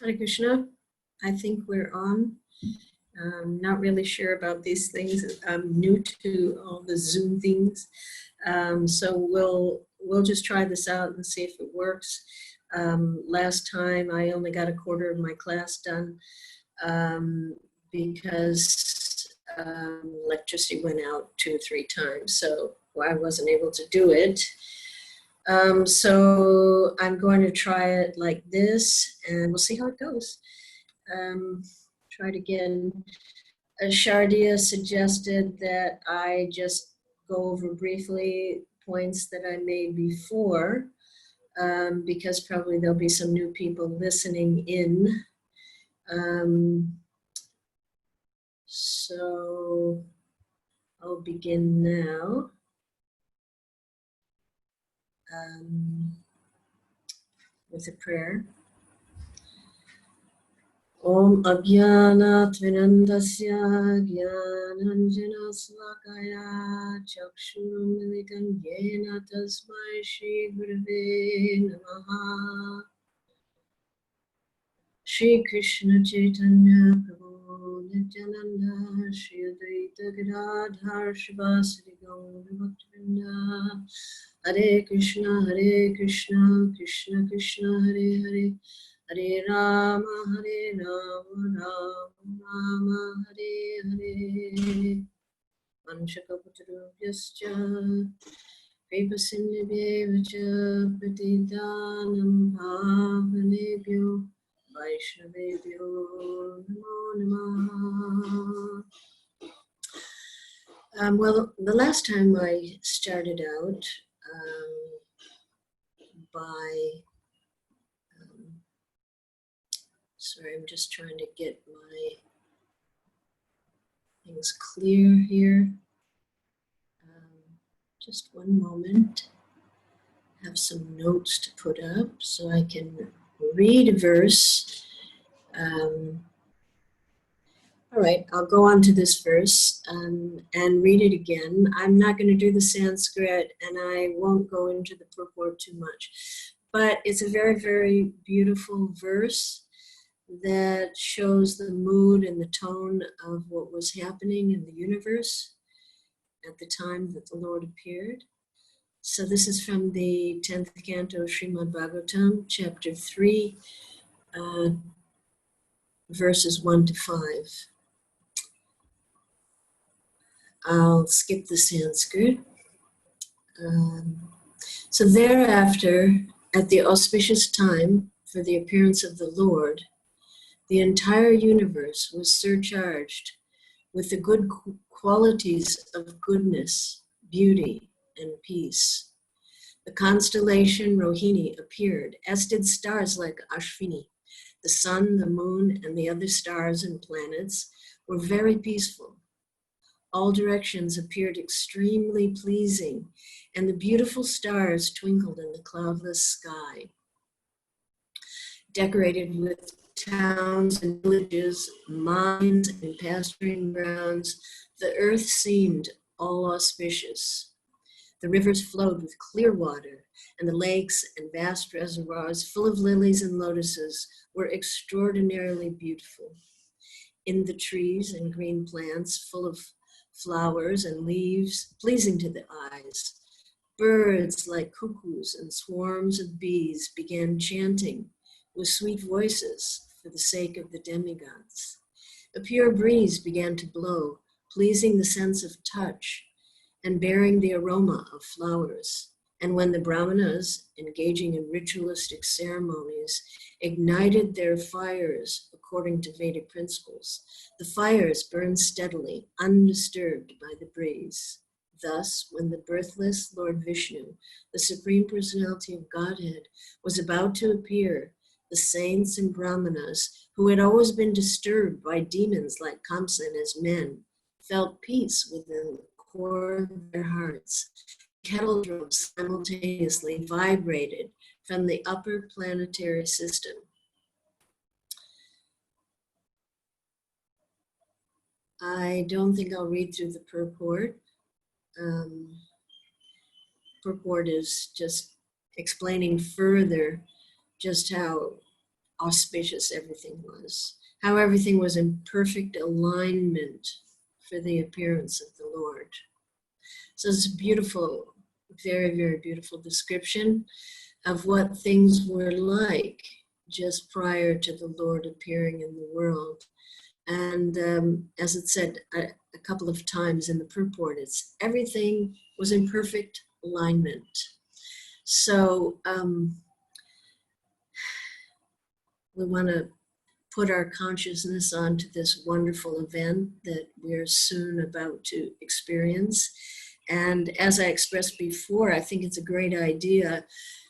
Hare Krishna. I think we're on. I'm not really sure about these things. I'm new to all the Zoom things. So we'll just try this out and see if it works. Last time I only got a quarter of my class done because electricity went out 2 or 3 times. So I wasn't able to do it. So I'm going to try it like this and we'll see how it goes. Try it again. Shardia suggested that I just go over briefly points that I made before, because probably there'll be some new people listening in. So I'll begin now. With a prayer. Om Agyanat Vinandasya Gyananjana Slakaya Chakshuram Militam Yena Tasmai Shri Gurave Namaha. Shri Krishna Chaitanya Prabhu Nityananda Shri Advaita Gadadhar Shivasari Gaura Bhaktivinoda Hare Krishna Krishna Krishna Hare Hare Hare Rama Rama Rama Hare Hare Vanshakaputarubhyascha Kripasindhibhyevacha Patidanam Bhavanebhyo Vaishnavebhyo Namo Namaha. Well, the last time I started out by sorry, I'm just trying to get my things clear here. Just one moment. I have some notes to put up so I can read a verse. All right, I'll go on to this verse and read it again. I'm not going to do the Sanskrit and I won't go into the purport too much, but it's a very, very beautiful verse that shows the mood and the tone of what was happening in the universe at the time that the Lord appeared. So this is from the 10th canto of Srimad Bhagavatam, chapter 3, verses 1 to 5. I'll skip the Sanskrit. So thereafter, at the auspicious time for the appearance of the Lord, the entire universe was surcharged with the good qualities of goodness, beauty, and peace. The constellation Rohini appeared, as did stars like Ashvini. The sun, the moon, and the other stars and planets were very peaceful. All directions appeared extremely pleasing, and the beautiful stars twinkled in the cloudless sky. Decorated with towns and villages, mines and pasturing grounds, the earth seemed all auspicious. The rivers flowed with clear water, and the lakes and vast reservoirs full of lilies and lotuses were extraordinarily beautiful. In the trees and green plants full of flowers and leaves, pleasing to the eyes, birds like cuckoos and swarms of bees began chanting with sweet voices for the sake of the demigods. A pure breeze began to blow, pleasing the sense of touch and bearing the aroma of flowers. And when the brahmanas, engaging in ritualistic ceremonies, ignited their fires according to Vedic principles, the fires burned steadily, undisturbed by the breeze. Thus, when the birthless Lord Vishnu, the Supreme Personality of Godhead, was about to appear, the saints and brahmanas, who had always been disturbed by demons like Kamsa and his men, felt peace within the core of their hearts. Kettle drums simultaneously vibrated from the upper planetary system. I don't think I'll read through the purport. Purport is just explaining further just how auspicious everything was, how everything was in perfect alignment for the appearance of the Lord. So it's a beautiful, very, very beautiful description of what things were like just prior to the Lord appearing in the world. And as it said a couple of times in the purport, it's everything was in perfect alignment. So we want to put our consciousness onto this wonderful event that we're soon about to experience. And as I expressed before, I think it's a great idea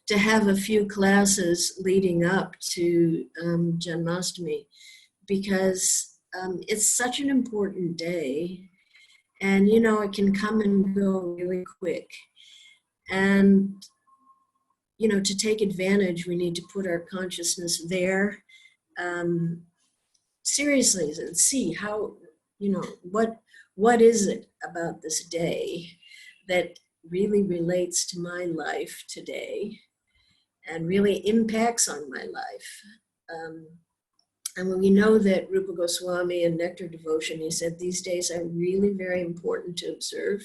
to have a few classes leading up to Janmashtami, because it's such an important day, and it can come and go really quick. And to take advantage, we need to put our consciousness there seriously and see how, what is it about this day that really relates to my life today and really impacts on my life. And when we know that Rupa Goswami in Nectar Devotion, he said these days are really very important to observe,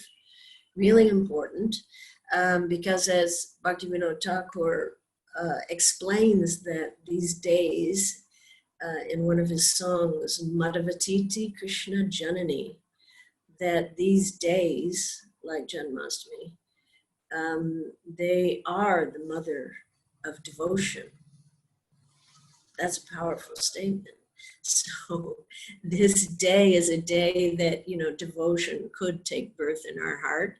really important, because as Bhaktivinoda Thakur explains that these days, in one of his songs, Madhavatiti Krishna Janani, that these days, like Janmashtami, they are the mother of devotion. That's a powerful statement. So this day is a day that, devotion could take birth in our heart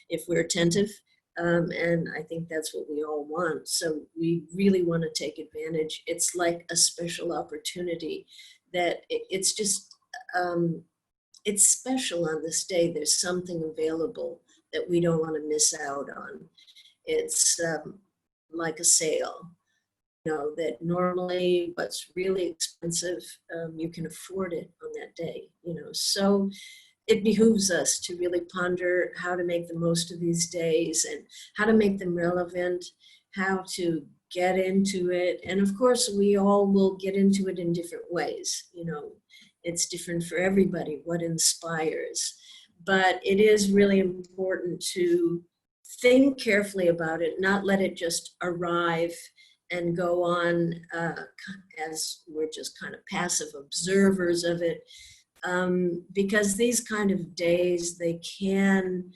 if we're attentive. And I think that's what we all want. So we really want to take advantage. It's like a special opportunity that it's just, it's special on this day. There's something available that we don't want to miss out on. It's like a sale, that normally what's really expensive, you can afford it on that day, So it behooves us to really ponder how to make the most of these days and how to make them relevant, how to get into it. And of course, we all will get into it in different ways. It's different for everybody, what inspires. But it is really important to think carefully about it, not let it just arrive and go on as we're just kind of passive observers of it. Because these kind of days, they can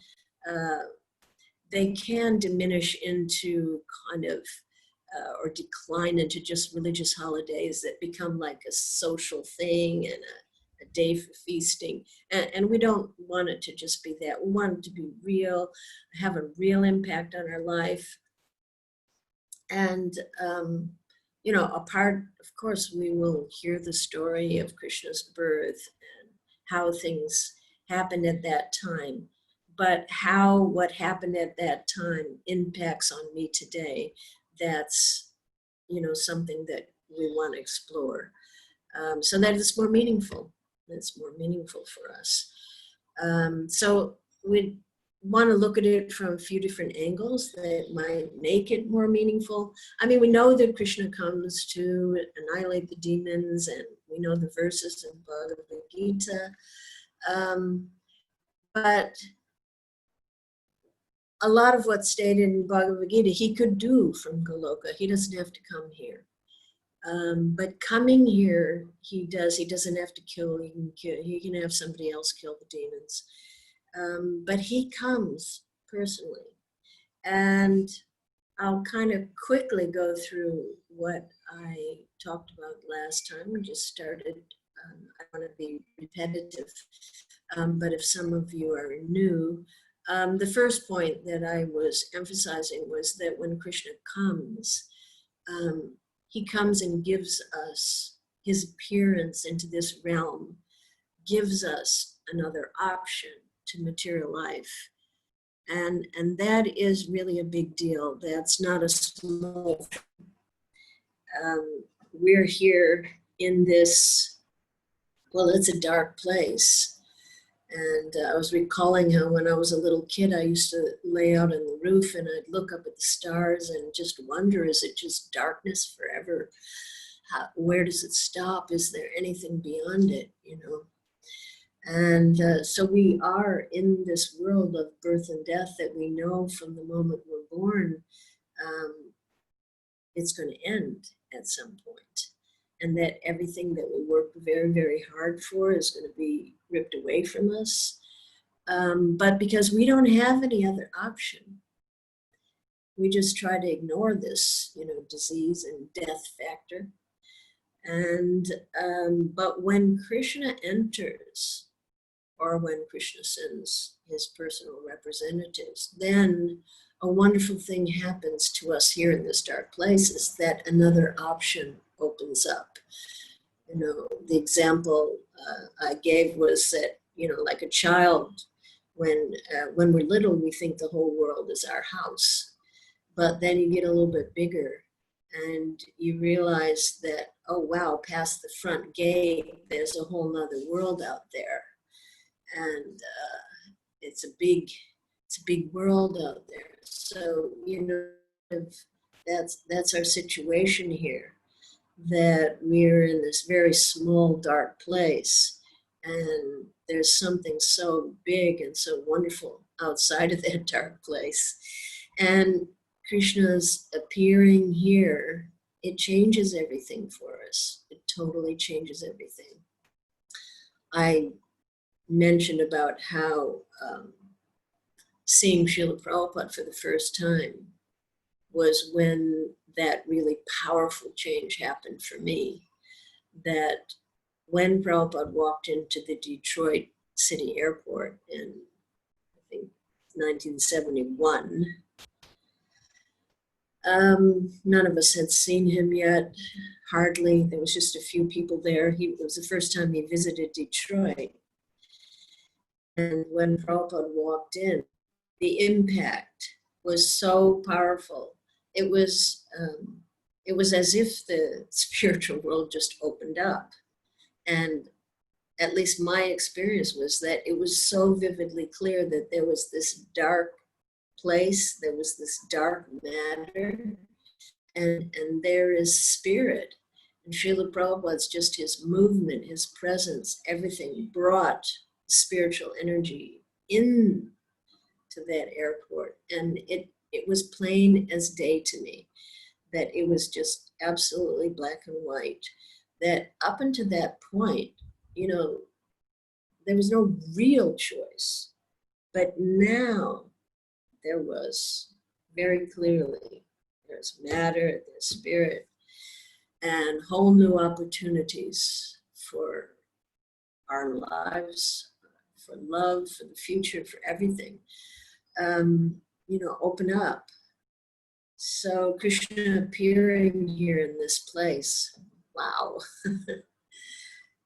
diminish into kind of or decline into just religious holidays that become like a social thing and a day for feasting. And we don't want it to just be that. We want it to be real, have a real impact on our life. And apart, of course, we will hear the story of Krishna's birth and how things happened at that time. But how what happened at that time impacts on me today, that's, something that we want to explore. So that it's more meaningful. It's more meaningful for us. So we want to look at it from a few different angles that might make it more meaningful. I mean, we know that Krishna comes to annihilate the demons, and we know the verses in Bhagavad Gita. But a lot of what's stated in Bhagavad Gita, he could do from Goloka. He doesn't have to come here. But coming here, he does. He doesn't have to kill. He can have somebody else kill the demons. But he comes personally. And I'll kind of quickly go through what I talked about last time. We just started. I want to be repetitive. But if some of you are new, the first point that I was emphasizing was that when Krishna comes, he comes and gives us his appearance into this realm, gives us another option to material life. And that is really a big deal. That's not a small thing. We're here in this, well, it's a dark place. And I was recalling how when I was a little kid, I used to lay out on the roof and I'd look up at the stars and just wonder, is it just darkness forever? where does it stop? Is there anything beyond it, And so we are in this world of birth and death that we know from the moment we're born, um, it's going to end at some point. And that everything that we work very, very hard for is going to be ripped away from us. But because we don't have any other option, we just try to ignore this, disease and death factor. And but when Krishna enters, or when Krishna sends his personal representatives, then a wonderful thing happens to us here in this dark place, is that another option opens up. The example I gave was that, like a child, when we're little, we think the whole world is our house. But then you get a little bit bigger and you realize that, oh wow, past the front gate, there's a whole nother world out there. And it's a big world out there. So, that's our situation here, that we're in this very small, dark place. And there's something so big and so wonderful outside of that dark place. And Krishna's appearing here, it changes everything for us. It totally changes everything. I mentioned about how seeing Srila Prabhupada for the first time was when that really powerful change happened for me. That when Prabhupada walked into the Detroit City Airport in, I think, 1971, none of us had seen him yet, hardly. There was just a few people there. It was the first time he visited Detroit. And when Prabhupada walked in, the impact was so powerful. It was as if the spiritual world just opened up. And at least my experience was that it was so vividly clear that there was this dark place, there was this dark matter, and there is spirit. And Srila Prabhupada's just his movement, his presence, everything brought spiritual energy in to that airport. And it was plain as day to me that it was just absolutely black and white. That up until that point, there was no real choice. But now there was, very clearly. There's matter, there's spirit, and whole new opportunities for our lives, for love, for the future, for everything, open up. So Krishna appearing here in this place, wow.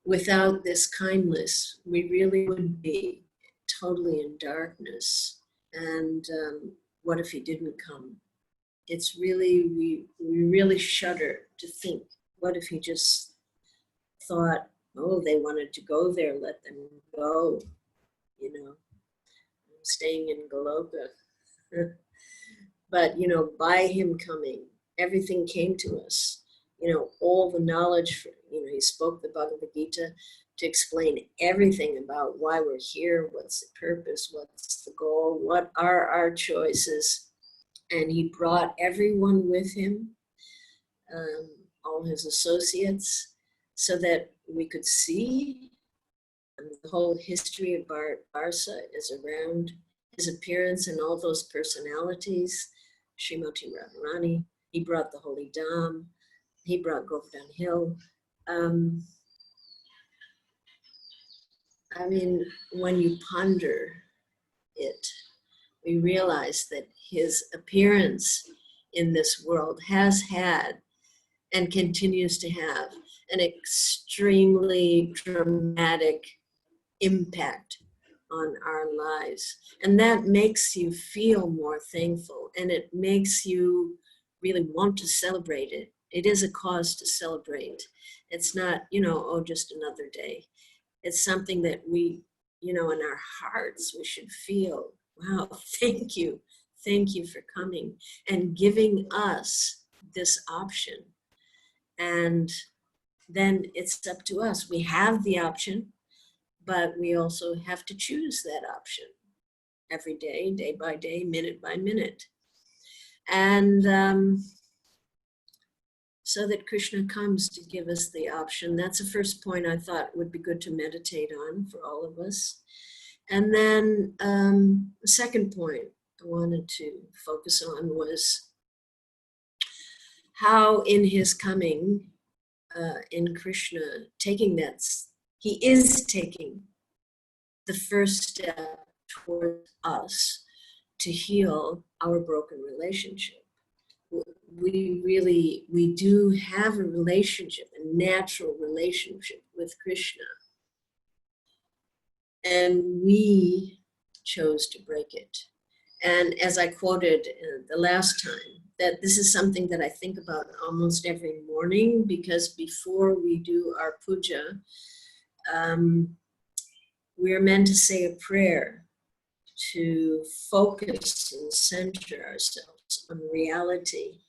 Without this kindness, we really would be totally in darkness. And what if he didn't come? It's really, we really shudder to think, what if he just thought, oh, they wanted to go there, let them go, staying in Goloka. But, by him coming, everything came to us. All the knowledge, he spoke the Bhagavad Gita to explain everything about why we're here, what's the purpose, what's the goal, what are our choices. And he brought everyone with him, all his associates, so that we could see the whole history of Barsa is around his appearance and all those personalities. Srimati Radharani, he brought the Holy Dham, he brought Govardhan Hill. When you ponder it, we realize that his appearance in this world has had and continues to have an extremely dramatic impact on our lives. And that makes you feel more thankful, and it makes you really want to celebrate it. It is a cause to celebrate. It's not, just another day. It's something that we, in our hearts, we should feel, wow, thank you. Thank you for coming and giving us this option. And then it's up to us. We have the option, but we also have to choose that option every day, day by day, minute by minute. And so that Krishna comes to give us the option. That's the first point I thought would be good to meditate on for all of us. And then the second point I wanted to focus on was how in his coming, in Krishna, he is taking the first step towards us to heal our broken relationship. We do have a relationship, a natural relationship with Krishna. And we chose to break it. And as I quoted the last time, that this is something that I think about almost every morning, because before we do our puja, we're meant to say a prayer to focus and center ourselves on reality.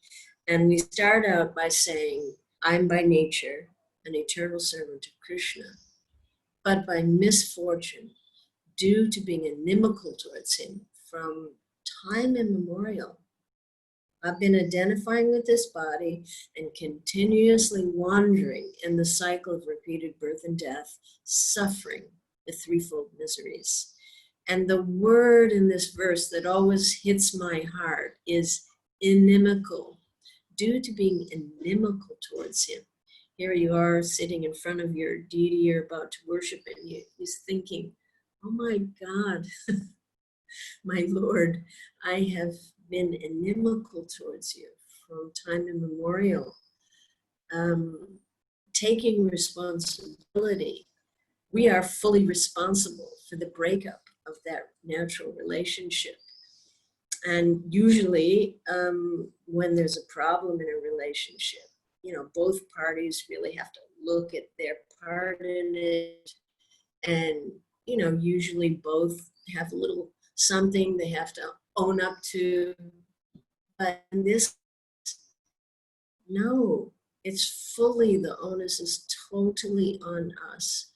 And we start out by saying, I'm by nature an eternal servant of Krishna, but by misfortune, due to being inimical towards him from time immemorial, I've been identifying with this body and continuously wandering in the cycle of repeated birth and death, suffering the threefold miseries. And the word in this verse that always hits my heart is inimical, due to being inimical towards him. Here you are sitting in front of your deity you're about to worship, and you're thinking, oh my God, my Lord, I have been inimical towards you from time immemorial. Taking responsibility, we are fully responsible for the breakup of that natural relationship. And usually when there's a problem in a relationship, both parties really have to look at their part in it. And, usually both have a little something they have to own up to. But in this, no, it's fully, the onus is totally on us.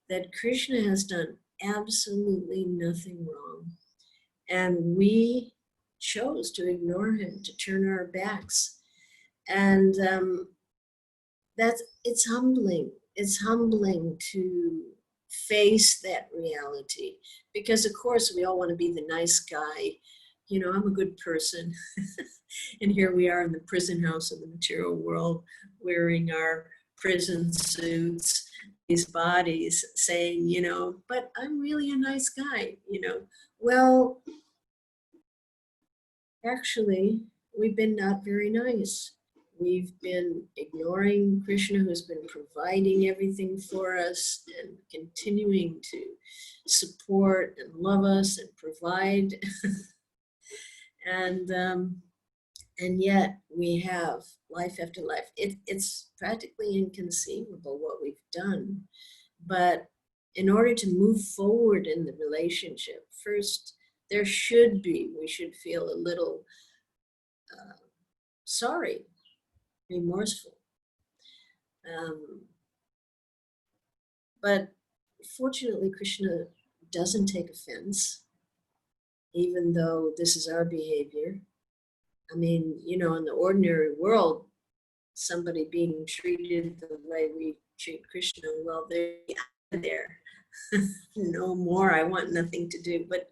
That Krishna has done absolutely nothing wrong. And we chose to ignore him, to turn our backs. And it's humbling. It's humbling to face that reality, because of course we all want to be the nice guy. I'm a good person. And here we are in the prison house of the material world, wearing our prison suits, these bodies, saying, but I'm really a nice guy, Well, actually, we've been not very nice. We've been ignoring Krishna, who's been providing everything for us and continuing to support and love us and provide. And yet we have life after life. It's practically inconceivable what we've done. But in order to move forward in the relationship, first, we should feel a little sorry, remorseful. But fortunately, Krishna doesn't take offense, even though this is our behavior. I mean, in the ordinary world, somebody being treated the way we treat Krishna, well, they're out there. No more, I want nothing to do. But,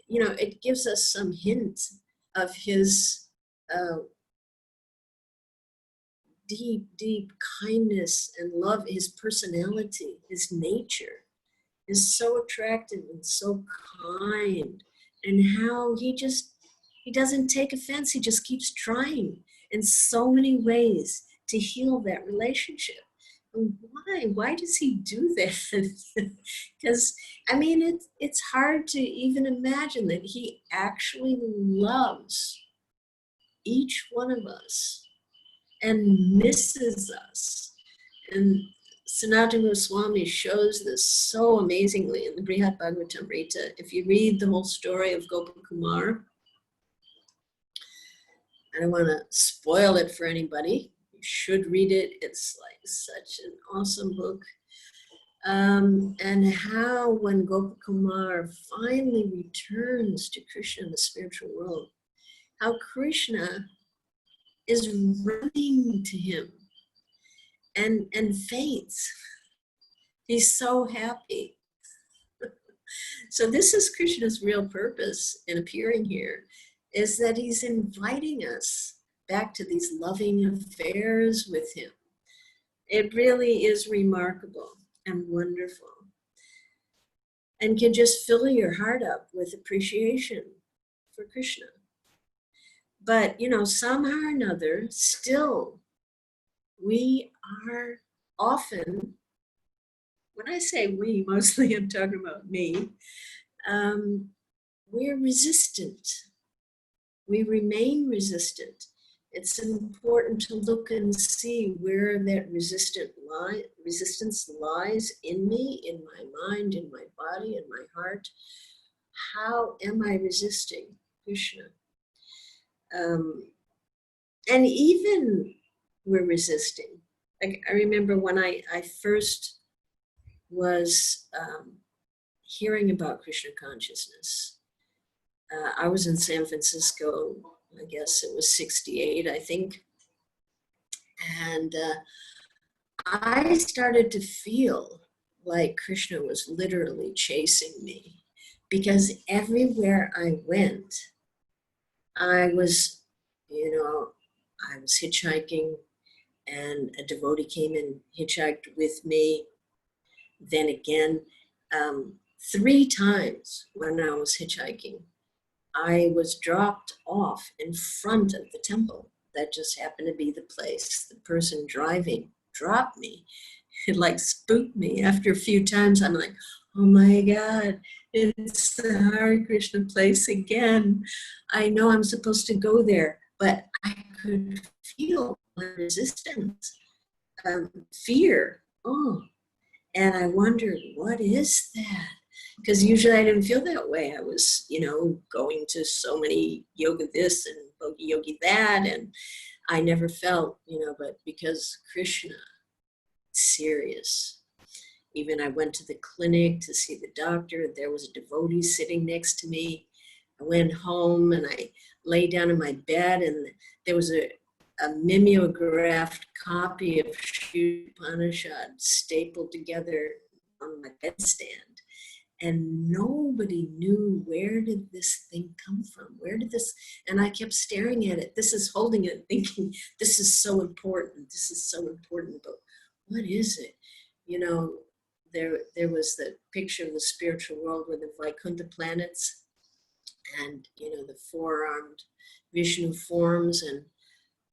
it gives us some hint of his deep, deep kindness and love. His personality, his nature is so attractive and so kind, and how he doesn't take offense. He just keeps trying in so many ways to heal that relationship. And why does he do that? Because it's hard to even imagine that he actually loves each one of us and misses us. And Sanatana Goswami shows this so amazingly in the Brihad Bhagavatamrita. If you read the whole story of Gopakumar, I don't want to spoil it for anybody. You should read it. It's like such an awesome book. And how when Gopakumar finally returns to Krishna in the spiritual world, how Krishna is running to him and faints. He's so happy. So this is Krishna's real purpose in appearing here, is that he's inviting us back to these loving affairs with him. It really is remarkable and wonderful, and can just fill your heart up with appreciation for Krishna. But, somehow or another, still, we are often, when I say we, mostly I'm talking about me, we're resistant. We remain resistant. It's important to look and see where that resistance lies in me, in my mind, in my body, in my heart. How am I resisting Krishna? And even we're resisting. Like, I remember when I first was hearing about Krishna consciousness. I was in San Francisco, I guess it was 68, I think. And I started to feel like Krishna was literally chasing me, because everywhere I went, I was hitchhiking, and a devotee came and hitchhiked with me. Then again, 3 times when I was hitchhiking, I was dropped off in front of the temple. That just happened to be the place. The person driving dropped me. It like spooked me. After a few times, I'm like, oh my God, it's the Hare Krishna place again. I know I'm supposed to go there, but I could feel my resistance, fear. Oh, and I wondered, what is that? Because usually I didn't feel that way. I was, going to so many yoga this and bhogi yogi that, and I never felt, but because Krishna, serious. Even I went to the clinic to see the doctor. There was a devotee sitting next to me. I went home and I lay down in my bed, and there was a mimeographed copy of Sri Upanishad stapled together on my bedstand. And nobody knew, where did this thing come from? Where did this, and I kept staring at it. This is holding it, thinking, this is so important. This is so important, but what is it? There was the picture of the spiritual world with the Vaikuntha planets, and, the 4-armed Vishnu forms. And,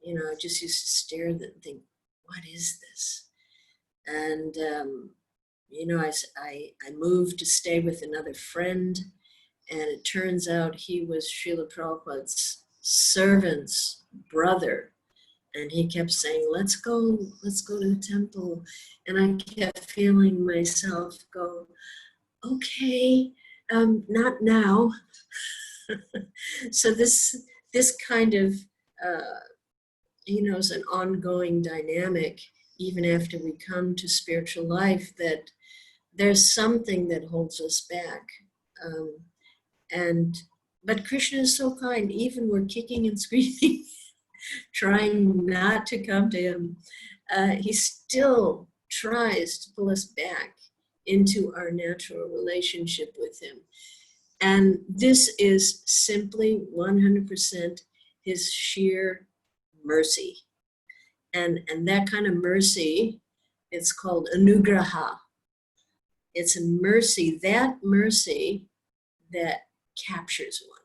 I just used to stare at it and think, what is this? And, I moved to stay with another friend, and it turns out he was Srila Prabhupada's servant's brother. And he kept saying, let's go to the temple. And I kept feeling myself go, okay, not now. So this kind of, is an ongoing dynamic, even after we come to spiritual life, that there's something that holds us back. But Krishna is so kind. Even we're kicking and screaming, trying not to come to him, he still tries to pull us back into our natural relationship with him. And this is simply 100% his sheer mercy. And that kind of mercy, it's called anugraha. It's a mercy that captures one.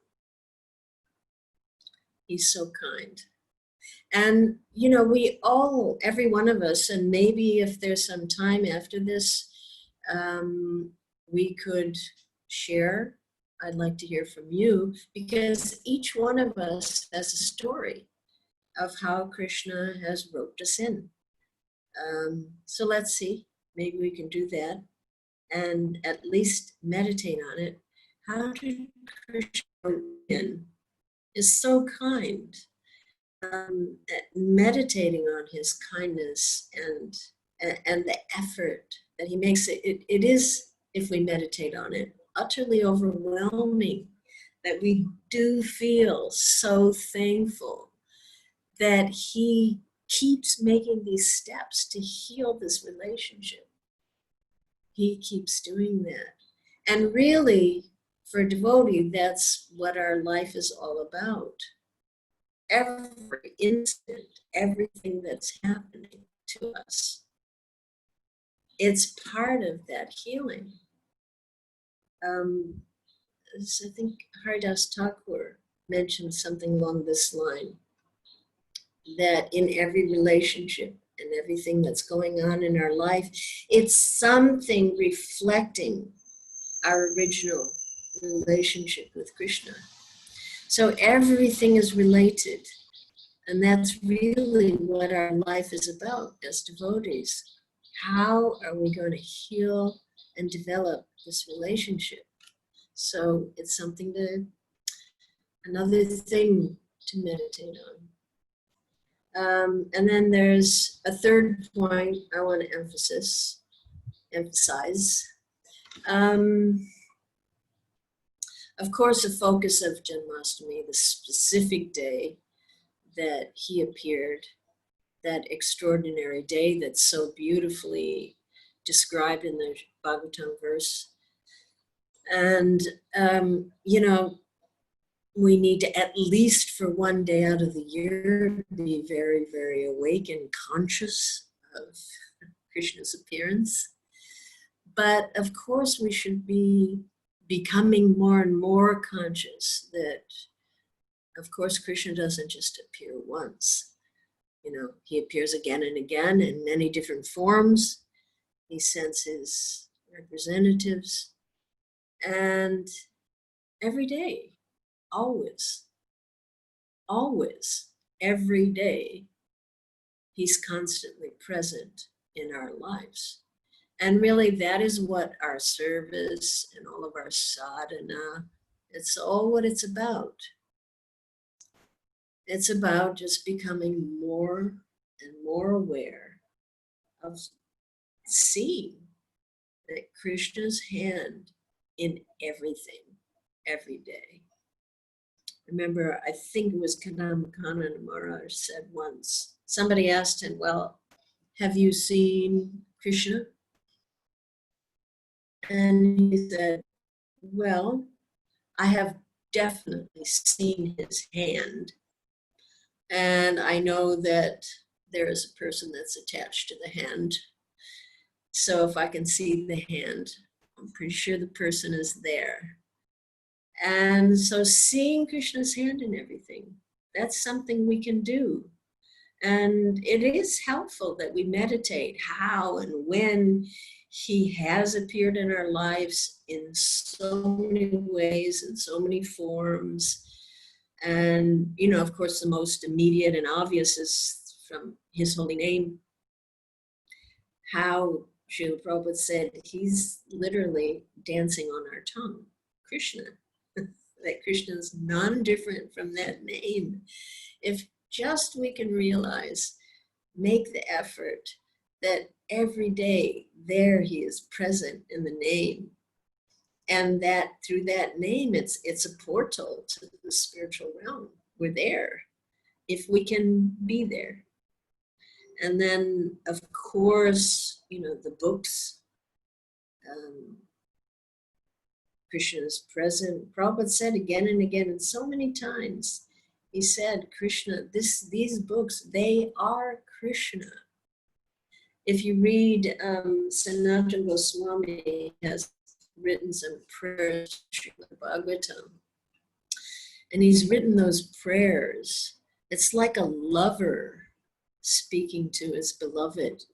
He's so kind. And, we all, every one of us, and maybe if there's some time after this, we could share. I'd like to hear from you, because each one of us has a story of how Krishna has roped us in. So let's see, maybe we can do that and at least meditate on it. How did Krishna rope in? Is so kind. meditating on his kindness and the effort that he makes, it is, if we meditate on it, utterly overwhelming, that we do feel so thankful that he keeps making these steps to heal this relationship. He keeps doing that. And really, for a devotee, that's what our life is all about. Every instant, everything that's happening to us, it's part of that healing. I think Haridas Thakur mentioned something along this line, that in every relationship and everything that's going on in our life, it's something reflecting our original relationship with Krishna. So everything is related. And that's really what our life is about as devotees. How are we going to heal and develop this relationship? So it's another thing to meditate on. And then there's a third point I want to emphasize. Of course, the focus of Janmashtami, the specific day that he appeared, that extraordinary day that's so beautifully described in the Bhagavatam verse. And, we need to, at least for one day out of the year, be very, very awake and conscious of Krishna's appearance. But of course, we should be becoming more and more conscious that, of course, Krishna doesn't just appear once. He appears again and again in many different forms. He sends his representatives. And every day, always, every day, he's constantly present in our lives. And really, that is what our service and all of our sadhana, it's all what it's about. It's about just becoming more and more aware of seeing that Krishna's hand in everything, every day. Remember, I think it was Kanamakanana Maharaj said once, somebody asked him, well, have you seen Krishna? And he said, well, I have definitely seen his hand. And I know that there is a person that's attached to the hand. So if I can see the hand, I'm pretty sure the person is there. And so seeing Krishna's hand in everything, that's something we can do. And it is helpful that we meditate how and when he has appeared in our lives in so many ways, in so many forms. And, of course, the most immediate and obvious is from his holy name, how Srila Prabhupada said he's literally dancing on our tongue, Krishna. That Krishna is non-different from that name. If just we can realize, make the effort that every day there he is present in the name, and that through that name it's a portal to the spiritual realm. We're there if we can be there. And then, of course, the books, Krishna is present. Prabhupada said again and again, and so many times, he said, Krishna, these books, they are Krishna. If you read Sanatana Goswami has written some prayers, Srimad Bhagavatam, and he's written those prayers. It's like a lover speaking to his beloved,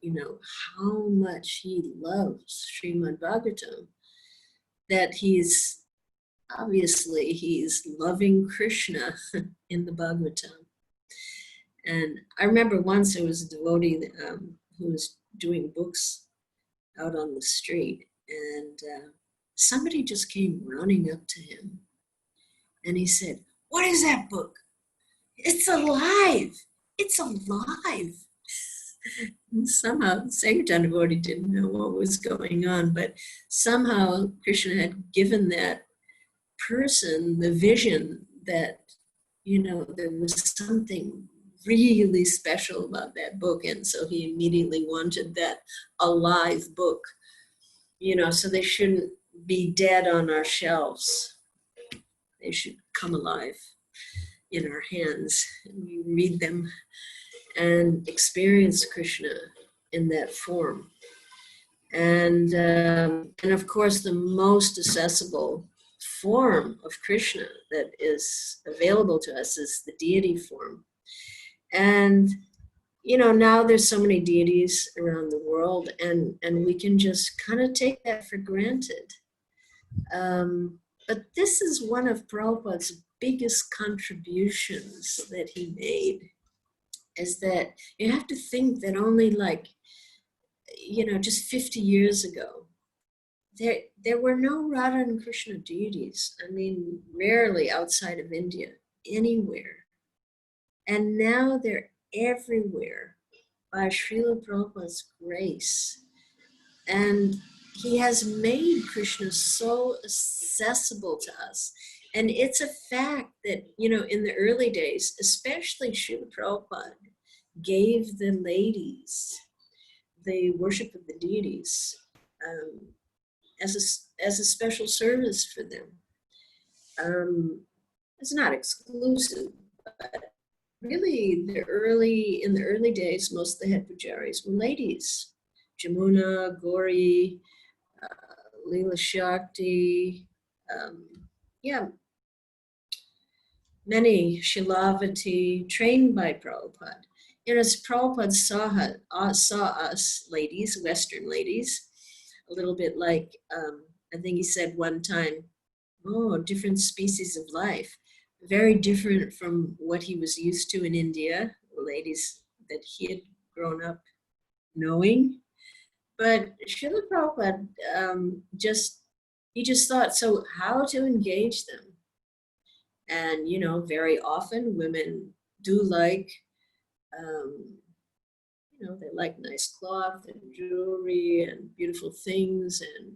how much he loves Srimad Bhagavatam, that he's loving Krishna in the Bhagavatam. And I remember once there was a devotee who was doing books out on the street, and somebody just came running up to him, and he said, "What is that book?" It's alive. It's alive. And somehow Sankirtan devotee didn't know what was going on, but somehow Krishna had given that person the vision that, there was something really special about that book. And so he immediately wanted that alive book, so they shouldn't be dead on our shelves. They should come alive in our hands, and we read them and experience Krishna in that form. And of course, the most accessible form of Krishna that is available to us is the deity form. And now there's so many deities around the world, and we can just kind of take that for granted. But this is one of Prabhupada's biggest contributions that he made, is that you have to think that only just 50 years ago, there were no Radha and Krishna deities. I mean, rarely outside of India, anywhere. And now they're everywhere by Srila Prabhupada's grace. And he has made Krishna so accessible to us. And it's a fact that, in the early days, especially Srila Prabhupada gave the ladies the worship of the deities as a special service for them. It's not exclusive, but really in the early days, most of the head pujaris were ladies. Jamuna, Gauri, Leela Shakti, many, Shilavati, trained by Prabhupada. As Prabhupada saw us ladies, Western ladies, a little bit like, I think he said one time, different species of life, very different from what he was used to in India, ladies that he had grown up knowing. But Srila Prabhupada he just thought, so how to engage them? And, very often women do like, they like nice cloth and jewelry and beautiful things and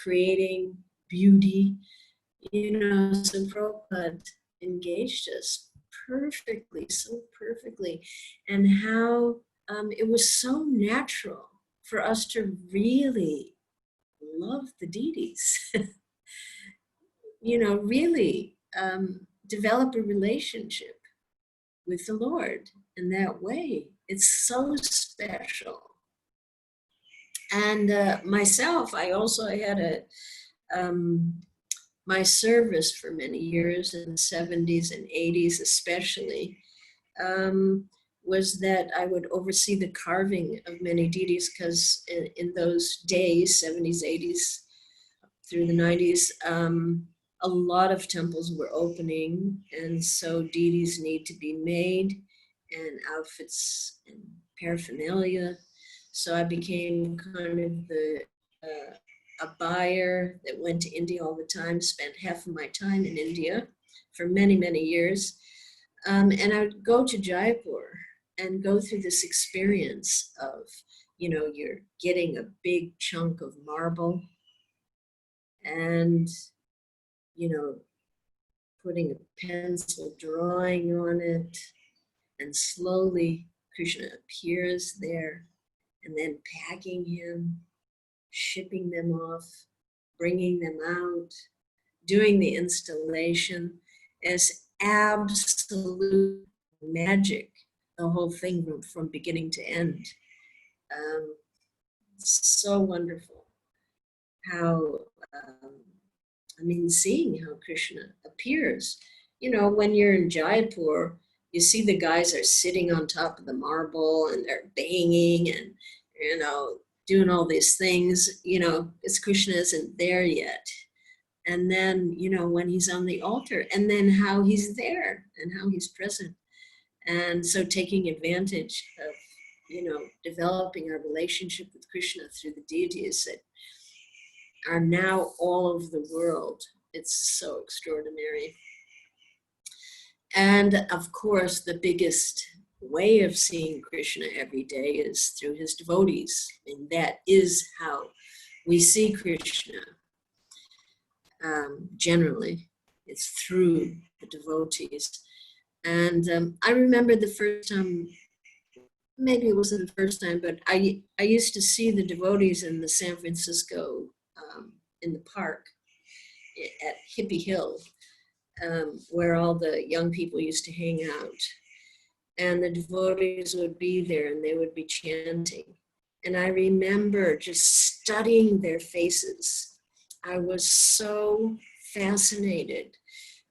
creating beauty. So Prabhupada engaged us so perfectly, and how it was so natural for us to really love the deities. Really develop a relationship with the Lord in that way. It's so special. And myself, I had my service for many years in the 70s and 80s especially, was that I would oversee the carving of many deities, because in those days, 70s, 80s, through the 90s, a lot of temples were opening, and so deities need to be made, and outfits and paraphernalia. So I became kind of a buyer that went to India all the time, spent half of my time in India for many, many years. And I would go to Jaipur and go through this experience of, you're getting a big chunk of marble and, putting a pencil drawing on it, and slowly Krishna appears there, and then packing him, shipping them off, bringing them out, doing the installation is absolute magic, the whole thing from beginning to end. So wonderful how, seeing how Krishna appears. When you're in Jaipur, you see the guys are sitting on top of the marble and they're banging and, doing all these things, because Krishna isn't there yet. And then, when he's on the altar, and then how he's there and how he's present. And so taking advantage of, developing our relationship with Krishna through the deities that are now all over the world. It's so extraordinary. And of course, the biggest way of seeing Krishna every day is through his devotees. And that is how we see Krishna generally. It's through the devotees. And I remember the first time, maybe it wasn't the first time, but I used to see the devotees in the San Francisco, in the park at Hippie Hill, where all the young people used to hang out. And the devotees would be there and they would be chanting. And I remember just studying their faces. I was so fascinated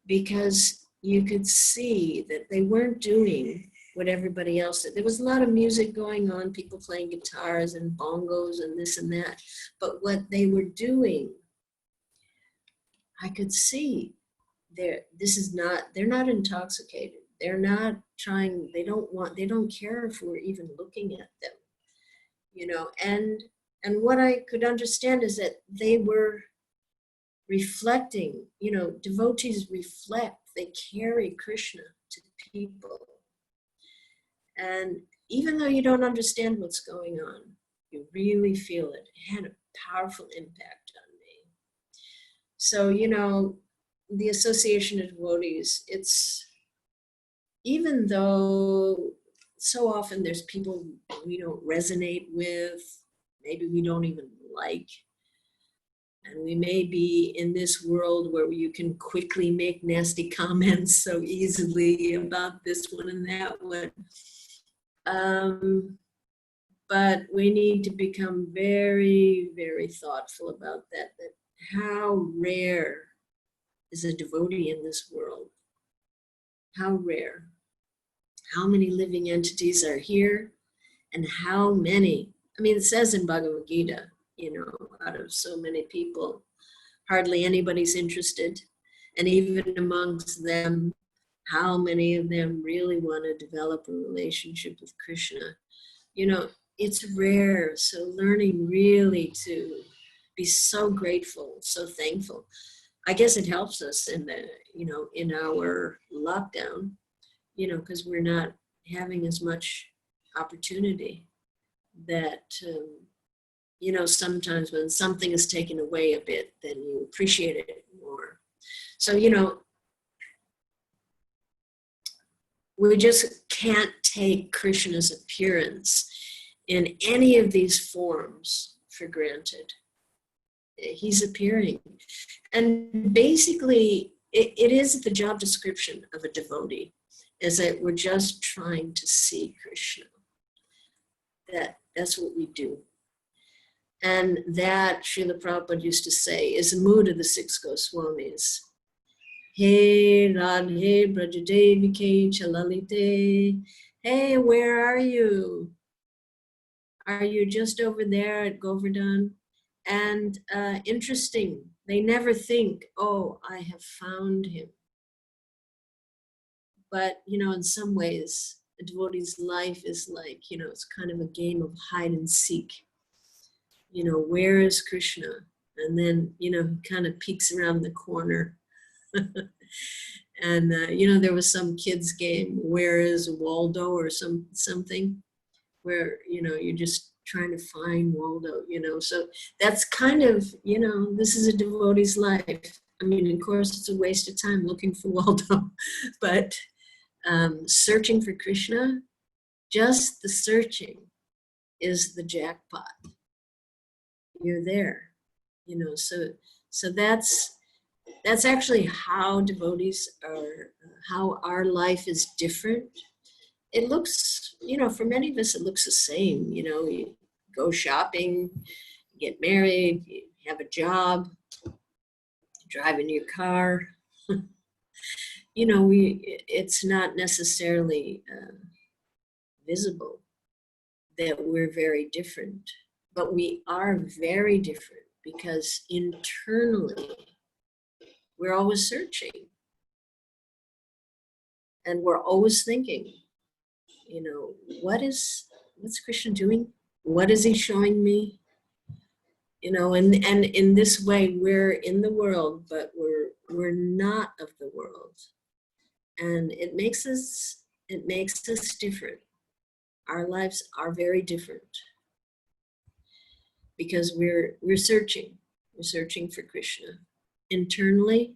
because you could see that they weren't doing what everybody else did. There was a lot of music going on, people playing guitars and bongos and this and that. But what they were doing, I could see they're not intoxicated. They're not trying, they don't care if we're even looking at them, and what I could understand is that they were reflecting, devotees reflect, they carry Krishna to people. And even though you don't understand what's going on, you really feel it. It had a powerful impact on me. So, the Association of Devotees, it's, even though so often there's people we don't resonate with, maybe we don't even like, and we may be in this world where you can quickly make nasty comments so easily about this one and that one. But we need to become very, very thoughtful about that how rare is a devotee in this world? How rare? How many living entities are here? And how many, it says in Bhagavad Gita, out of so many people, hardly anybody's interested. And even amongst them, how many of them really want to develop a relationship with Krishna? It's rare. So learning really to be so grateful, so thankful. I guess it helps us in in our lockdown, because we're not having as much opportunity that, sometimes when something is taken away a bit, then you appreciate it more. So, we just can't take Krishna's appearance in any of these forms for granted. He's appearing. And basically, it is the job description of a devotee, is that we're just trying to see Krishna. That's what we do. And that, Srila Prabhupada used to say, is the mood of the six Goswamis. Hey Radhe Brajadevike Chalalite. Hey, where are you? Are you just over there at Govardhan? And interesting, they never think, oh, I have found him. But, in some ways, a devotee's life is like, it's kind of a game of hide and seek. Where is Krishna? And then, he kind of peeks around the corner. And, there was some kid's game, where is Waldo or something, where, you're just trying to find Waldo, So that's kind of, this is a devotee's life. Of course, it's a waste of time looking for Waldo, but searching for Krishna, just the searching is the jackpot. You're there, so that's actually how devotees are, how our life is different. It looks, for many of us, it looks the same. You go shopping, get married, you have a job, drive in your car. It's not necessarily visible that we're very different, but we are very different because internally we're always searching and we're always thinking, what's Krishna doing? What is he showing me? And in this way, we're in the world, but we're not of the world. And it makes us different. Our lives are very different because we're searching. We're searching for Krishna. Internally,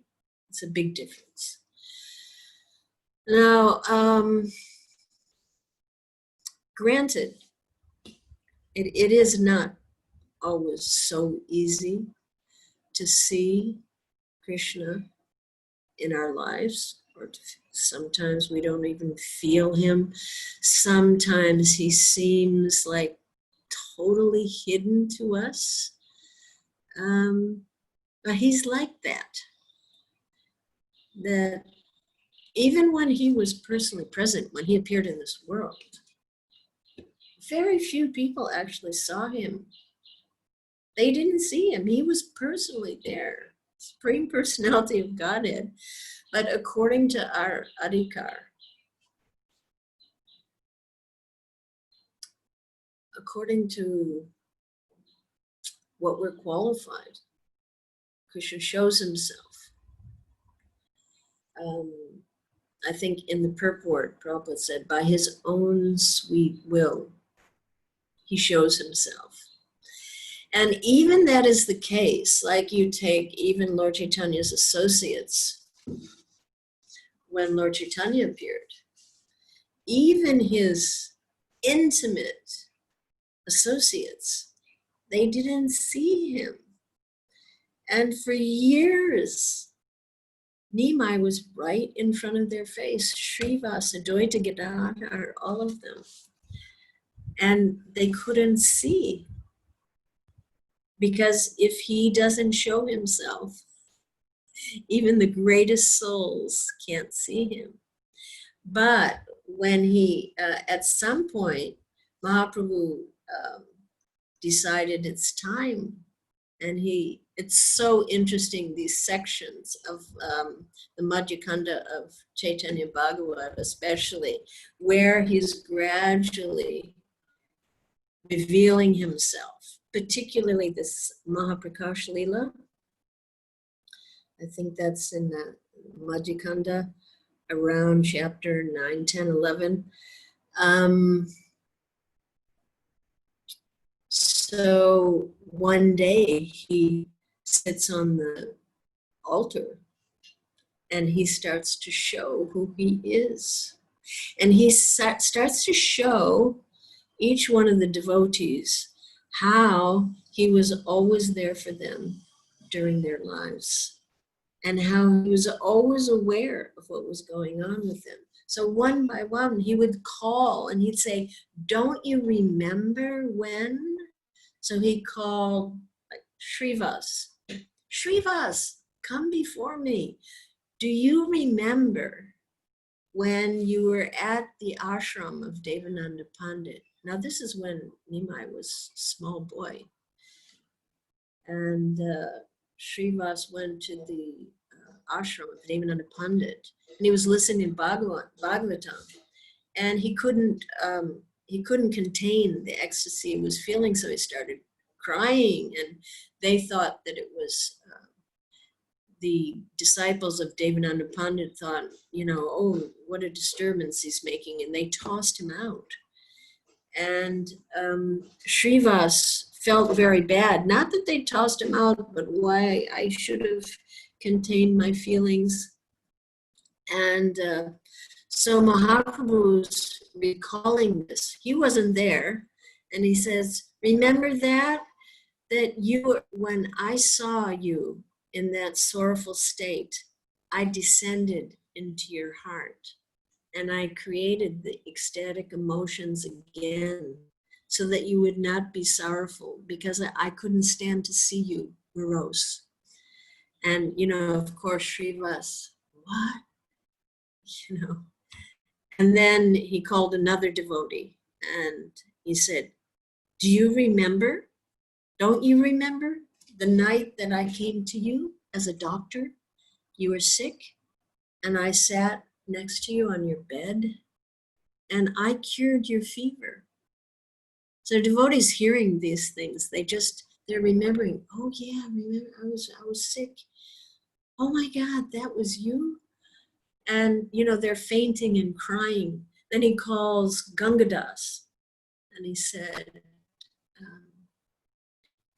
it's a big difference. Now, granted, it is not always so easy to see Krishna in our lives, or sometimes we don't even feel him. Sometimes he seems like totally hidden to us. But he's like that. That even when he was personally present, when he appeared in this world, very few people actually saw him. They didn't see him. He was personally there, Supreme Personality of Godhead. But according to our adhikar, according to what we're qualified, Krishna shows himself. I think in the purport, Prabhupada said, by his own sweet will, he shows himself. And even that is the case, like you take even Lord Chaitanya's associates, when Lord Chaitanya appeared, even his intimate associates, they didn't see him. And for years, Nimai was right in front of their face, Srivasa, Advaita Gadadhar, all of them. And they couldn't see. Because if he doesn't show himself, even the greatest souls can't see him. But when he, at some point, Mahaprabhu decided it's time. And it's so interesting, these sections of the Madhyakanda of Chaitanya Bhagavat, especially, where he's gradually revealing himself, particularly this Mahaprakash Leela. I think that's in the Madhyakanda around chapter 9, 10, 11. So one day he sits on the altar and he starts to show who he is. And he starts to show each one of the devotees how he was always there for them during their lives and how he was always aware of what was going on with them. So one by one, he would call and he'd say, don't you remember when? So he called like, Srivas, come before me. Do you remember when you were at the ashram of Devananda Pandit? Now this is when Nimai was a small boy. And Srivas went to the ashram of Devananda Pandit, and he was listening to Bhagavatam, and he couldn't contain the ecstasy he was feeling, so he started crying, and they thought that it was the disciples of Devananda Pandit thought, oh, what a disturbance he's making, and they tossed him out. And Srivas felt very bad, not that they tossed him out, but why I should have contained my feelings. And so Mahaprabhu's recalling this. He wasn't there. And he says, remember that you, when I saw you in that sorrowful state, I descended into your heart and I created the ecstatic emotions again so that you would not be sorrowful, because I couldn't stand to see you morose. And, of course, Srivas, what? And then he called another devotee and he said, do you remember? Don't you remember the night that I came to you as a doctor? You were sick and I sat next to you on your bed and I cured your fever. So devotees hearing these things, they're remembering, oh yeah, remember I was sick. Oh my God, that was you? And, they're fainting and crying. Then he calls Gangadas, and he said, um,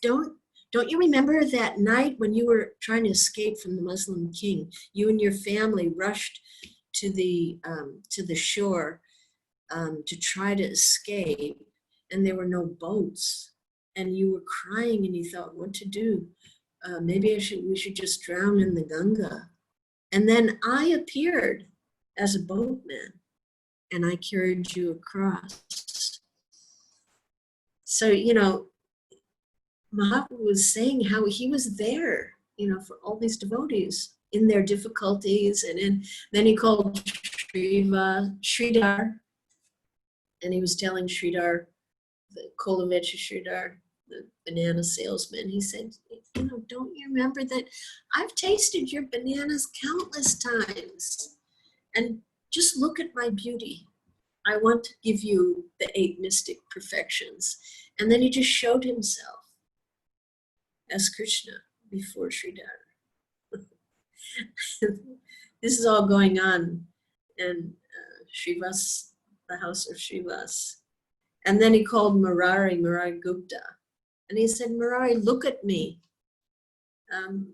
don't you remember that night when you were trying to escape from the Muslim king? You and your family rushed to the shore to try to escape, and there were no boats, and you were crying, and you thought what to do. Maybe we should just drown in the Ganga. And then I appeared as a boatman, and I carried you across. So, Mahaprabhu was saying how he was there, for all these devotees in their difficulties. And then he called Sridhar, and he was telling Sridhar, the Kolovecha Sridhar, the banana salesman, he said, don't you remember that I've tasted your bananas countless times, and just look at my beauty. I want to give you the 8 mystic perfections. And then he just showed himself as Krishna before Sridhar. This is all going on in Srivas, the house of Srivas. And then he called Murari Gupta. And he said, Murari, look at me. And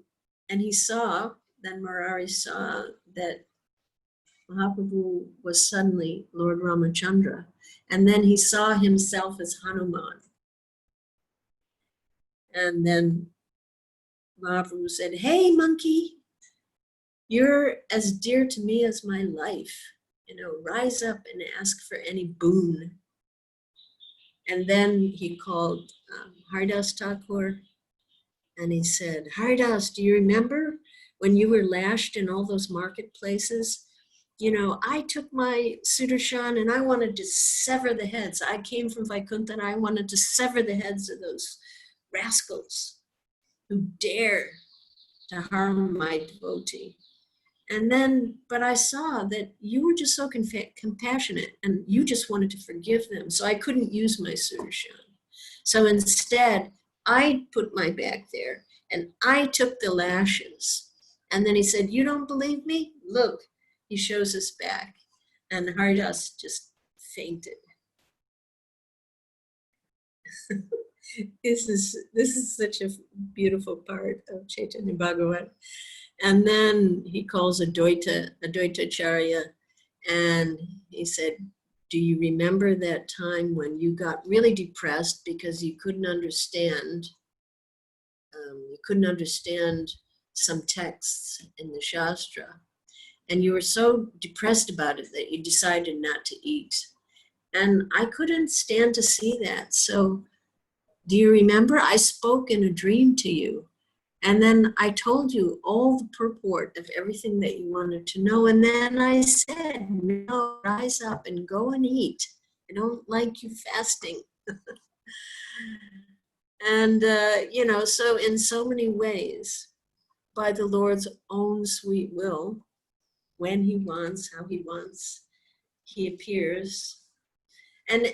then Murari saw that Mahaprabhu was suddenly Lord Ramachandra. And then he saw himself as Hanuman. And then Mahaprabhu said, hey, monkey, you're as dear to me as my life. Rise up and ask for any boon. And then he called Haridas Thakur, and he said, Haridas, do you remember when you were lashed in all those marketplaces? I took my Sudarshan and I wanted to sever the heads. I came from Vaikuntha and I wanted to sever the heads of those rascals who dare to harm my devotee. And then, but I saw that you were just so compassionate and you just wanted to forgive them. So I couldn't use my Sudarshan. So instead, I put my back there and I took the lashes. And then he said, you don't believe me? Look, he shows us back. And Haridas just fainted. This is such a beautiful part of Chaitanya Bhagavat. And then he calls Advaitacharya, and he said, do you remember that time when you got really depressed because you couldn't understand some texts in the Shastra, and you were so depressed about it that you decided not to eat? And I couldn't stand to see that. So do you remember I spoke in a dream to you? And then I told you all the purport of everything that you wanted to know. And then I said, no, rise up and go and eat. I don't like you fasting. And, so in so many ways, by the Lord's own sweet will, when he wants, how he wants, he appears. And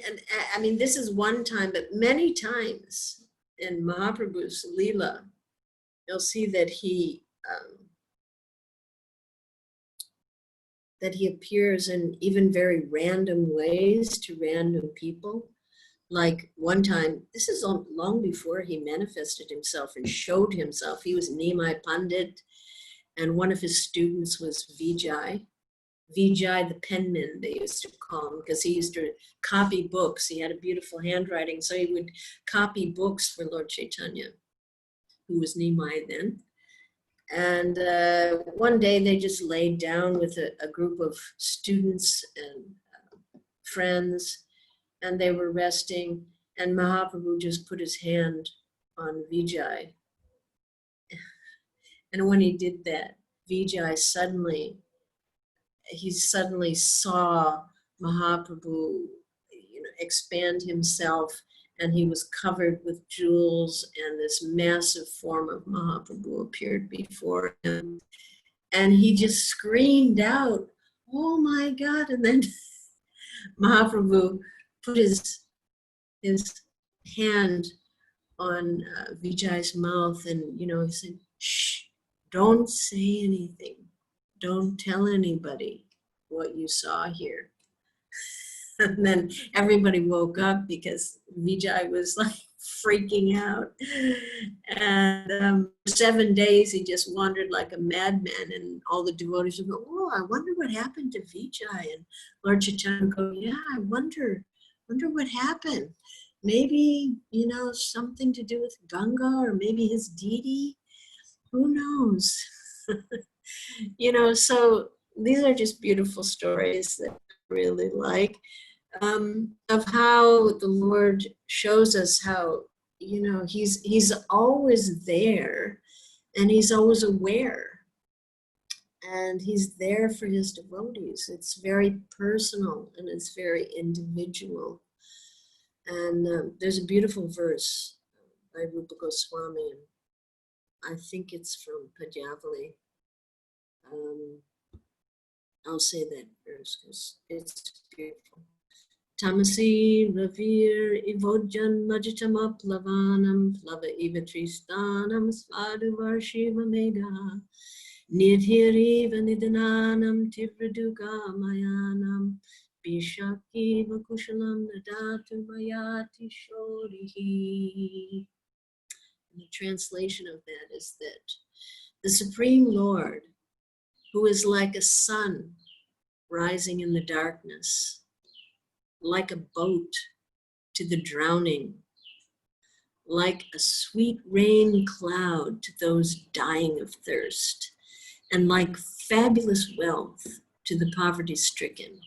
I mean, this is one time, but many times in Mahaprabhu's Leela, you'll see that he appears in even very random ways to random people. Like one time, this is long before he manifested himself and showed himself. He was Nimai Pandit, and one of his students was Vijay. Vijay the penman, they used to call him, because he used to copy books. He had a beautiful handwriting, so he would copy books for Lord Chaitanya, who was Nimai then. And one day they just laid down with a group of students and friends, and they were resting, and Mahaprabhu just put his hand on Vijay. And when he did that, Vijay suddenly saw Mahaprabhu, expand himself, and he was covered with jewels, and this massive form of Mahaprabhu appeared before him. And he just screamed out, oh my God. And then Mahaprabhu put his hand on Vijay's mouth, and, he said, shh, don't say anything. don't tell anybody what you saw here. And then everybody woke up because Vijay was like freaking out. And 7 days he just wandered like a madman, and all the devotees would go, oh, I wonder what happened to Vijay. And Lord Chaitanya would go, yeah, I wonder what happened. Maybe, something to do with Ganga, or maybe his deity. Who knows? So these are just beautiful stories that I really like, of how the Lord shows us how, he's always there, and he's always aware, and he's there for his devotees. It's very personal, and it's very individual. And there's a beautiful verse by Rupa Goswami, and I think it's from Padyavali. I'll say that verse because it's beautiful. Tamasi ravir ivojan majitam plavanam plava ivatristanam svaduvarshiva mega nidhiriva nidananam tivraduka mayanam bishaki vakushalam nadatu mayati shorihi. And the translation of that is that the Supreme Lord, who is like a sun rising in the darkness, like a boat to the drowning, like a sweet rain cloud to those dying of thirst, and like fabulous wealth to the poverty-stricken,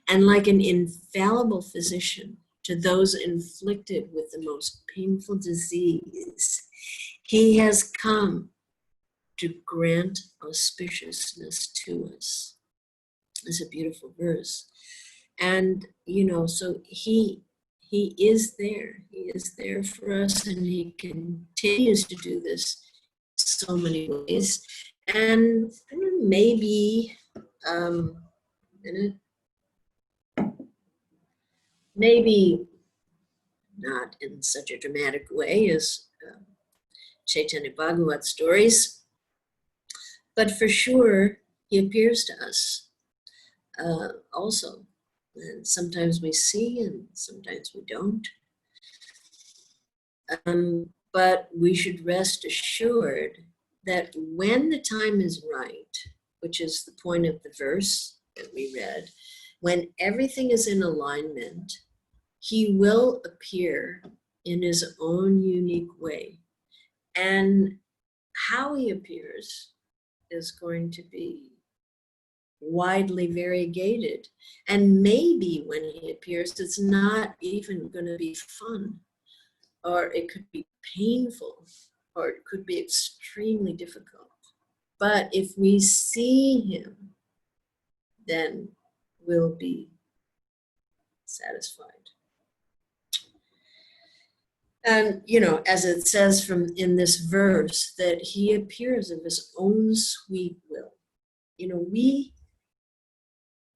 and like an infallible physician to those inflicted with the most painful disease, he has come to grant auspiciousness to us. It's a beautiful verse. And, so he is there. He is there for us, and he continues to do this in so many ways. And maybe, maybe not in such a dramatic way as Chaitanya Bhagavat stories, but for sure, he appears to us also. And sometimes we see and sometimes we don't. But we should rest assured that when the time is right, which is the point of the verse that we read, when everything is in alignment, he will appear in his own unique way. And how he appears is going to be widely variegated. And maybe when he appears, it's not even going to be fun, or it could be painful, or it could be extremely difficult. But if we see him, then we'll be satisfied. And, as it says in this verse, that he appears of his own sweet will.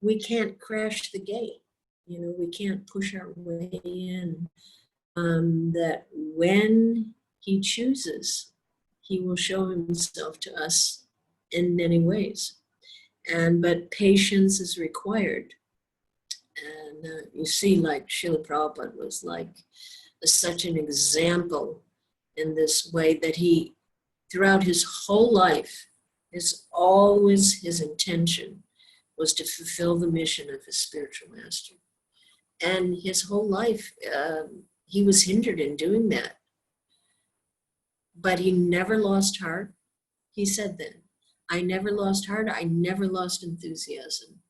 We can't crash the gate. We can't push our way in. That when he chooses, he will show himself to us in many ways. But patience is required. And you see, like Srila Prabhupada was like such an example in this way, that he, throughout his whole life, his intention was to fulfill the mission of his spiritual master. And his whole life, he was hindered in doing that. But he never lost heart. He said then, I never lost heart, I never lost enthusiasm.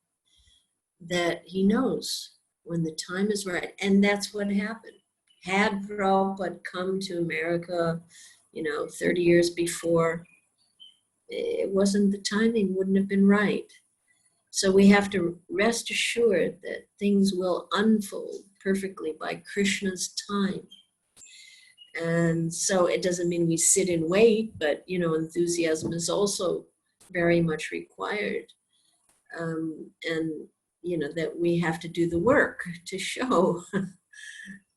That he knows when the time is right. And that's what happened. Had Prabhupada come to America, 30 years before, it wasn't, the timing wouldn't have been right. So we have to rest assured that things will unfold perfectly by Krishna's time. And so it doesn't mean we sit and wait, but, enthusiasm is also very much required. And, that we have to do the work to show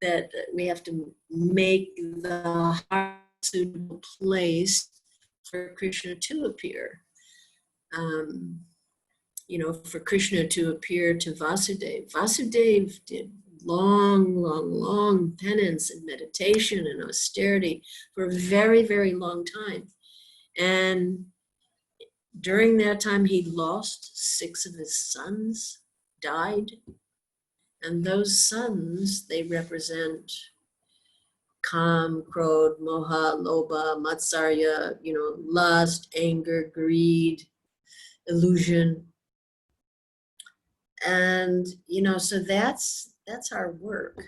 that we have to make the heart suitable place for Krishna to appear. For Krishna to appear to Vasudeva. Vasudeva did long penance and meditation and austerity for a very, very long time. And during that time, he lost 6 of his sons, died. And those sons, they represent Kam, Krodh, Moha, Lobha, Matsarya, lust, anger, greed, illusion. And, so that's our work,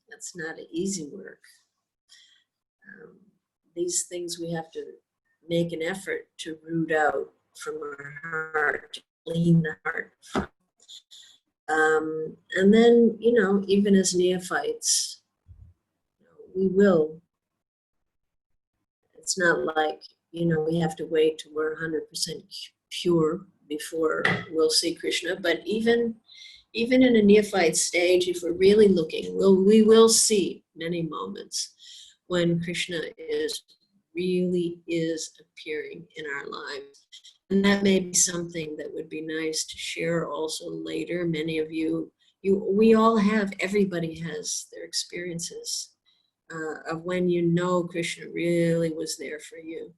that's not an easy work. These things we have to make an effort to root out from our heart, to clean the heart. And then, even as neophytes, we will. It's not like, we have to wait till we're 100% pure before we'll see Krishna. But even in a neophyte stage, if we're really looking, we will see many moments when Krishna really is appearing in our lives. And that may be something that would be nice to share also later. Many of we all have, everybody has their experiences of when Krishna really was there for you.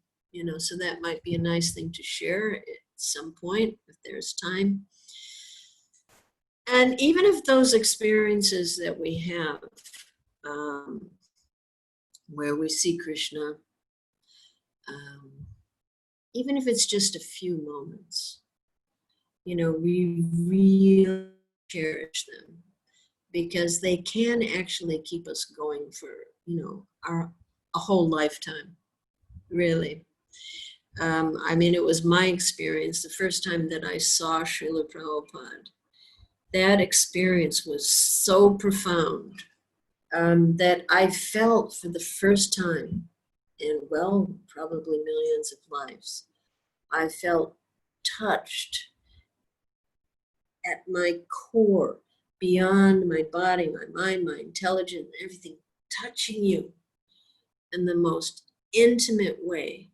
So that might be a nice thing to share at some point if there's time. And even if those experiences that we have, where we see Krishna, even if it's just a few moments, we really cherish them, because they can actually keep us going for, a whole lifetime, really. It was my experience the first time that I saw Srila Prabhupada. That experience was so profound that I felt for the first time in, probably millions of lives, I felt touched at my core, beyond my body, my mind, my intelligence, everything, touching you in the most intimate way.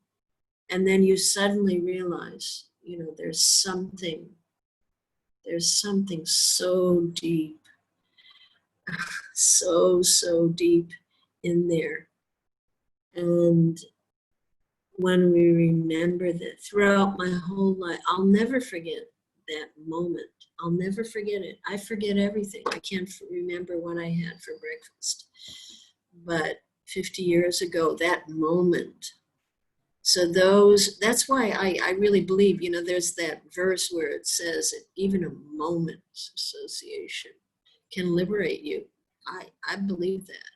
And then you suddenly realize, there's something so deep, so deep in there. And when we remember that throughout my whole life, I'll never forget that moment. I'll never forget it. I forget everything. I can't remember what I had for breakfast. But 50 years ago, that moment. So that's why I really believe, there's that verse where it says that even a moment's association can liberate you. I believe that.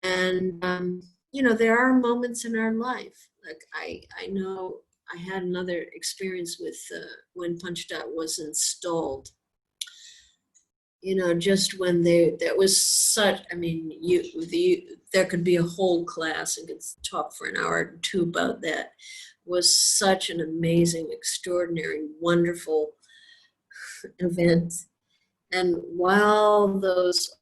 And, there are moments in our life. Like I know I had another experience with when Panchdat was installed. Just when that was such, there could be a whole class and could talk for an hour or two about that. Was such an amazing, extraordinary, wonderful event. And while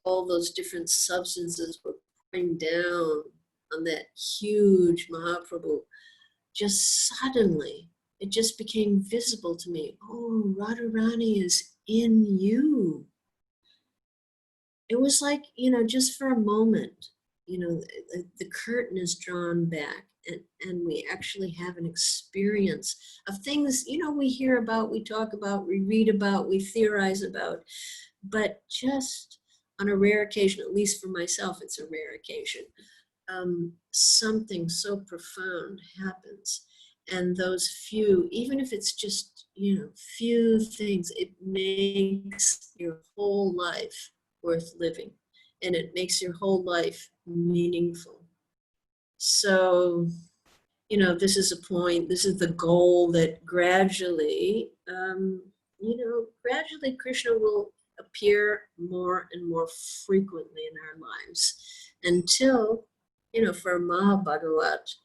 all those different substances were pouring down on that huge Mahaprabhu, just suddenly, it just became visible to me. Oh, Radharani is in you. It was like, just for a moment, the curtain is drawn back and we actually have an experience of things, we hear about, we talk about, we read about, we theorize about, but just on a rare occasion, at least for myself, it's a rare occasion, something so profound happens. And those few, even if it's just, few things, it makes your whole life worth living, and it makes your whole life meaningful. So, this is a point, this is the goal, that gradually, gradually Krishna will appear more and more frequently in our lives until, for Mahabhagavat,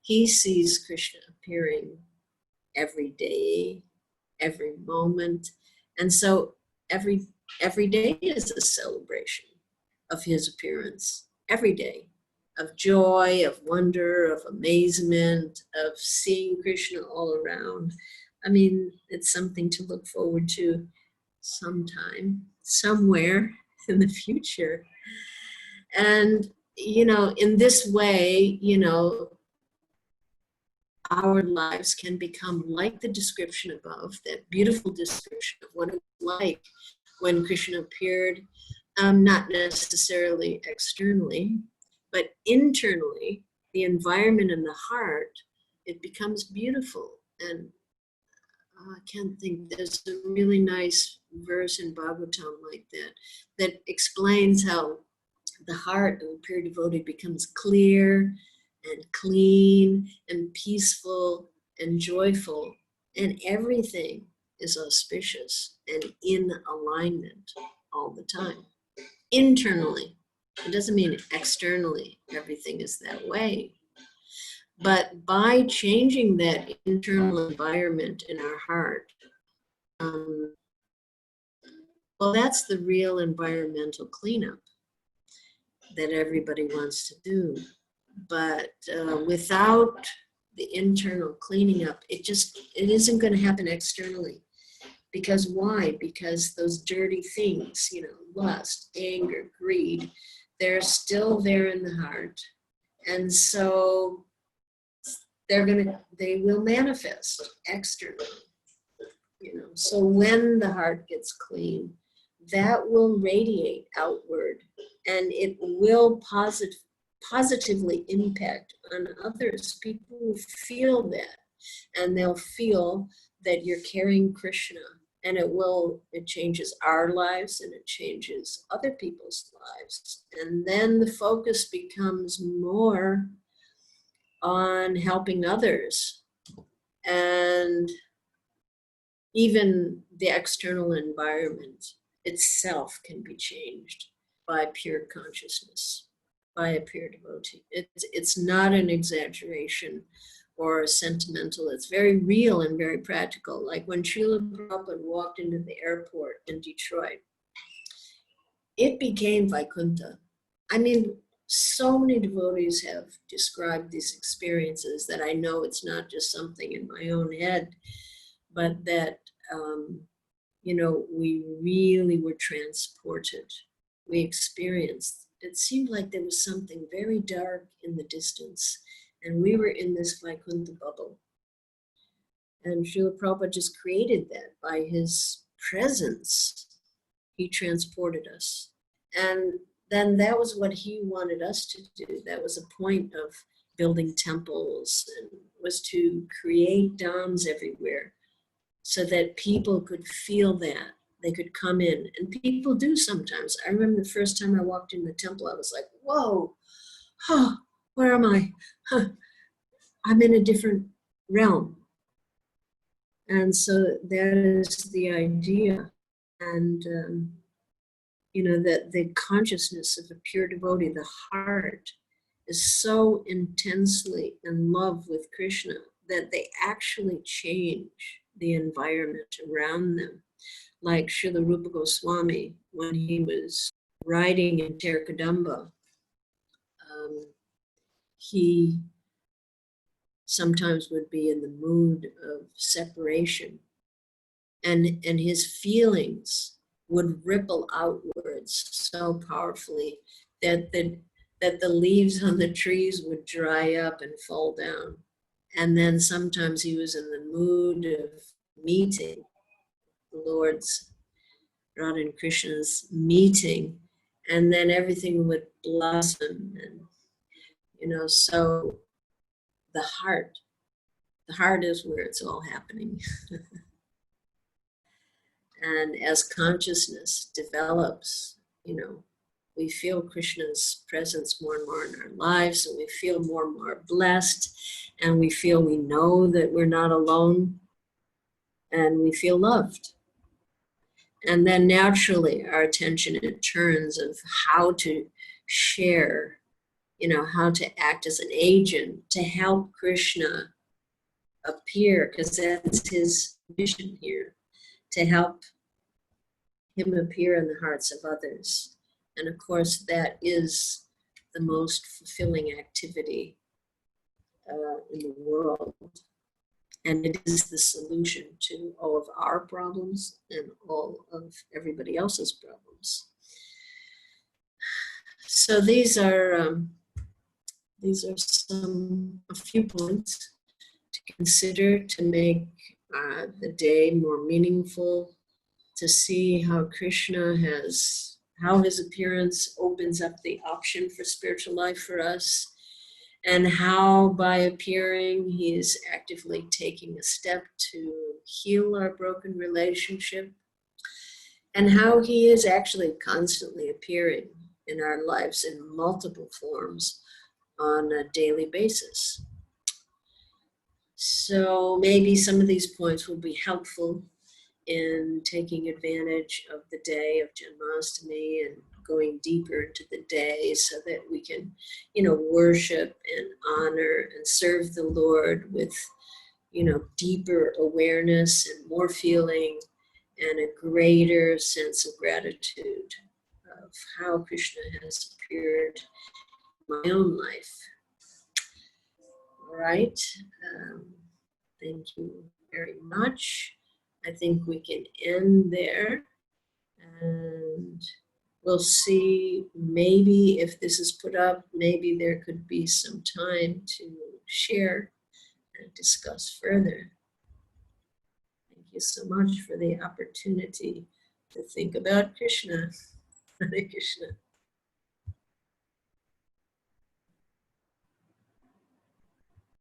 he sees Krishna appearing every day, every moment. And so every day is a celebration of his appearance, every day, of joy, of wonder, of amazement, of seeing Krishna all around. I mean, it's something to look forward to sometime, somewhere in the future. And, in this way, our lives can become like the description above, that beautiful description of what it was like when Krishna appeared, not necessarily externally, but internally, the environment in the heart, it becomes beautiful. And I can't think, there's a really nice verse in Bhagavatam like that explains how the heart of a pure devotee becomes clear and clean and peaceful and joyful, and everything is auspicious and in alignment all the time. Internally, it doesn't mean externally everything is that way, but by changing that internal environment in our heart, well, that's the real environmental cleanup that everybody wants to do. But without the internal cleaning up, it isn't going to happen externally. Because why? Because those dirty things, lust, anger, greed, they're still there in the heart. And so they will manifest externally. So when the heart gets clean, that will radiate outward, and it will positively impact on others. People will feel that, and they'll feel that you're carrying Krishna, and it changes our lives, and it changes other people's lives. And then the focus becomes more on helping others, and even the external environment itself can be changed by pure consciousness, by a pure devotee. It's not an exaggeration or sentimental. It's very real and very practical. Like when Srila Prabhupada walked into the airport in Detroit, it became Vaikuntha. I mean, so many devotees have described these experiences that I know it's not just something in my own head, but that we really were transported. We experienced, it seemed like there was something very dark in the distance, and we were in this Vaikuntha bubble. And Srila Prabhupada just created that by his presence. He transported us. And then that was what he wanted us to do. That was a point of building temples, and was to create dhams everywhere, so that people could feel that. They could come in, and people do sometimes. I remember the first time I walked in the temple, I was like, whoa, where am I? I'm in a different realm. And so that is the idea. And, that the consciousness of a pure devotee, the heart, is so intensely in love with Krishna that they actually change the environment around them. Like Srila Rupa Goswami, when he was riding in Terkadamba, he sometimes would be in the mood of separation, and his feelings would ripple outwards so powerfully that the leaves on the trees would dry up and fall down. And then sometimes he was in the mood of meeting the Lord's, Radha and Krishna's meeting, and then everything would blossom. And so the heart is where it's all happening. And as consciousness develops, we feel Krishna's presence more and more in our lives, and we feel more and more blessed, and we know that we're not alone, and we feel loved. And then naturally our attention turns of how to share, how to act as an agent to help Krishna appear, because that's his mission here, to help him appear in the hearts of others. And of course, that is the most fulfilling activity in the world. And it is the solution to all of our problems and all of everybody else's problems. So these are a few points to consider to make the day more meaningful, to see how how his appearance opens up the option for spiritual life for us, and how by appearing he is actively taking a step to heal our broken relationship, and how he is actually constantly appearing in our lives in multiple forms on a daily basis. So maybe some of these points will be helpful in taking advantage of the day of Janmashtami and going deeper into the day so that we can, worship and honor and serve the Lord with, deeper awareness and more feeling and a greater sense of gratitude of how Krishna has appeared in my own life. All right. Thank you very much. I think we can end there, and we'll see, maybe if this is put up, maybe there could be some time to share and discuss further. Thank you so much for the opportunity to think about Krishna. Hare Krishna.